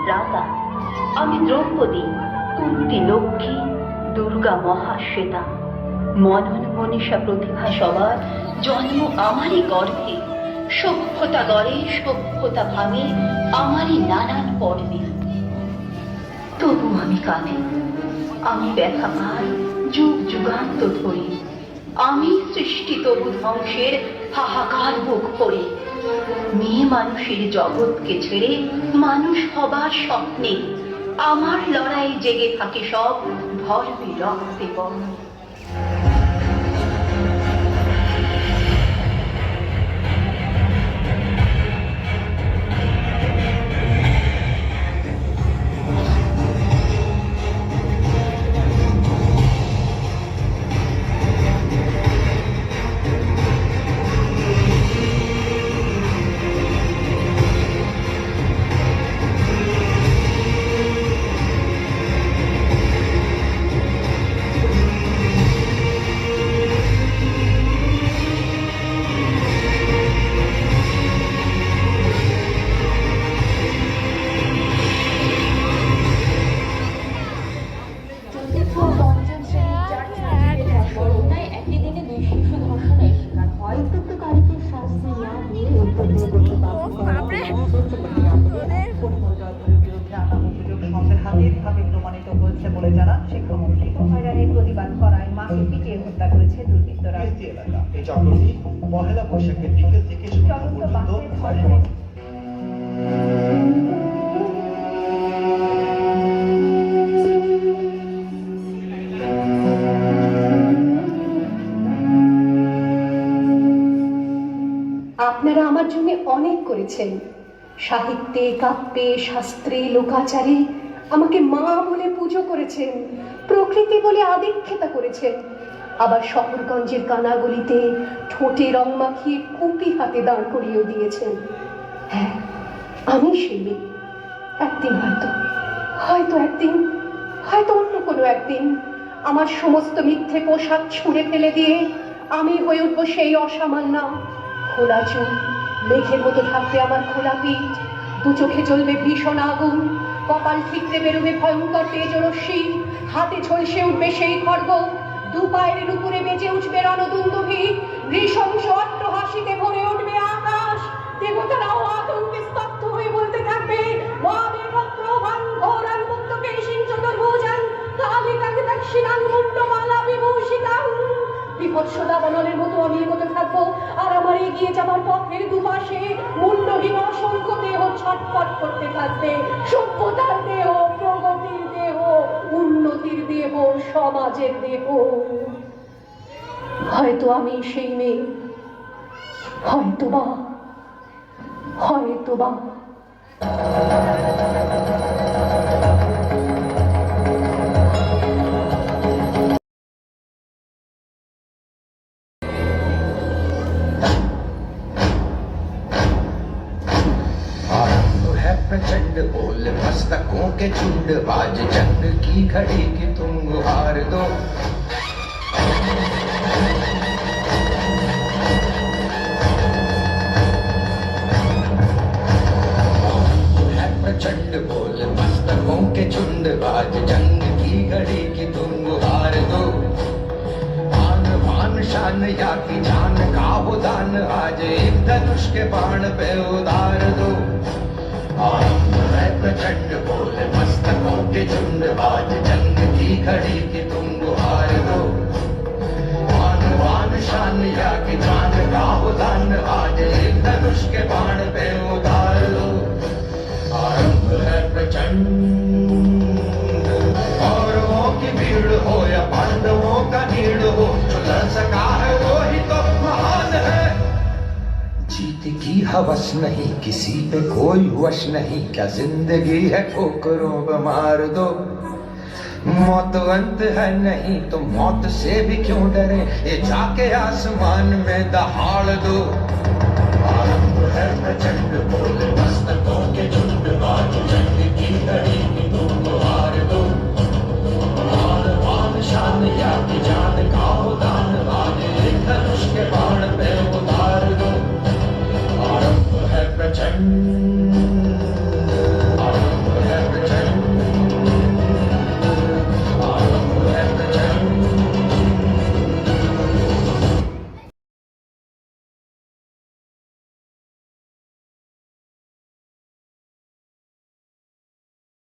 ত্রাতা, আমি দ্রৌপদী, কুন্তি লক্ষ্মী, দুর্গা মহাশ্বেতা। মনন মনীষা প্রতিভা সবার জন্ম আমারই গর্ভে। সভ্যতা গড়ে সভ্যতা ভাঙে আমারই নানান পর্বে। তবু আমি কাঁদি, আমি ব্যথা পাই যুগ যুগান্ত ধরে। আমি সৃষ্টি তবু ধ্বংসের হাহাকার বুক ভরে। মেয়ে মানুষের জগৎকে ছেড়ে মানুষ হবার স্বপ্নে আমার লড়াই জেগে থাকে সব ধর্মে রক্তে বর্ণ। প্রমাণিত হয়েছে বলে জানান শিক্ষামন্ত্রী। হয়রানির প্রতিবাদ করায় মাকে পিটিয়ে হত্যা করেছে দুর্বৃত্তরা। এই চক্রটি পহেলা বৈশাখের বিকেল থেকে আপনারা আমার জন্য অনেক করেছেন। সাহিত্যে, কাব্যে, শাস্ত্রে, লোকাচারে আমাকে মা বলে পুজো করেছেন, প্রকৃতি বলে আদিক্ষেতা করেছেন। আবার শহরগঞ্জের কানাগলিতে ঠোঁটে রং মাখিয়ে কুপি হাতে দাঁড় করিয়েও দিয়েছেন। হ্যাঁ, আমি সেই মেয়ে। একদিন হয়তো অন্য কোনো একদিন আমার সমস্ত মিথ্যে পোশাক ছুঁড়ে ফেলে দিয়ে আমি হয়ে উঠবো সেই অসামান্য। খোলা চুল, মেঘের মতো থাকবে আমার খোলা পিঠ, দু চোখে জ্বলবে ভীষণ আগুন, কপাল ঠিকরে বেরোবে ভয়ঙ্কর তেজরশ্মি, হাতে ঝলসে উঠবে সেই খড়গ, দু পায়ের উপরে বেজে উঠবে রণদুন্দুভি, নৃশংস অট্টহাসিতে ভরে উঠবে আকাশ। দেবতারাও আতঙ্কে স্তব্ধ হয়ে বলতে থাকবে, মহাবীরভদ্র ঘোরান মুক্তকে চতুর্ভুজান কালিকাং দক্ষিণাং মুন্ডমালা বিভূষিতাং। বিভৎস দাবানলের মতো আমি এগোতে থাকবো, আর আমার এগিয়ে যাবার পথের দুপাশে মুন্ডহীন অসংখ্য দেহ ছটফট করতে থাকবে। সভ্যতার দেহ, প্রগতির দেহ, উন্নতির দেহ, সমাজের দেহ। হয়তো আমি সেই মেয়ে, হয়তোবা। प्रचंड बोल मस्तकों के झुंड, आज जंग की घड़ी की तुम गुहार दो। प्रचंड बोल मस्तकों के झुंड, आज जंग की घड़ी की तुम गुहार दो। आन बान शान या की जान का वो दान, आज एक धनुष के बाण पे उतार दो। आरंभ है प्रचंड बोल मस्तकों के झुंड, आज जंग की घड़ी की तुम गुहार दो। आन बान शान या की जान का वो दान, आज एक धनुष के बाण पे उतार दो। आरंभ है प्रचंड, कौरवों की भीड़ हो या पांडवों का नीड़ हो, जो लड़ सका है वो ही तो महान है। जीत की हवस नहीं, किसी पे कोई वश नहीं, क्या जिंदगी है ठोकरों पे मार दो। मौत अंत है नहीं तो मौत से भी क्यों डरे, ये जाके आसमान में दहाड़ दो। आरंभ है प्रचंड बोल मस्तक